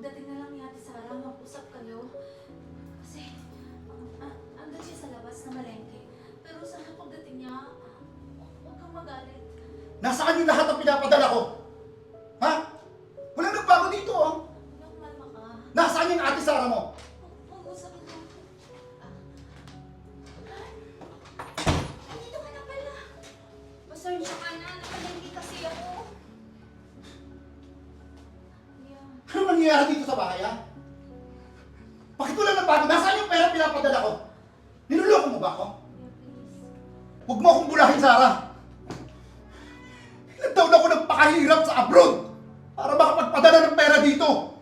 pagdating na lang ni Ate Sarah, mag-usap kayo. Kasi, andun siya sa labas na malengke. Pero sana pagdating niya, huwag kang magalit. Nasaan yung lahat ng pinapadala ko? Ha? Walang nagbago dito, oh. Anak, malma ka. Nasaan yung Ate Sarah mo? Mag-usap na. Andito ka na pala. Pasensya ka na, nakalengke kasi ako. Yeah. Ano nangyayari dito sa bahay, ha? Bakit wala nagbago? Nasaan yung pera pinapadala ko? Niluloko mo ba ako? Yeah, please. Huwag mo akong bulahin, Sarah! Ilang taon ako nagpakahirap sa abroad para makapagpadala ng pera dito!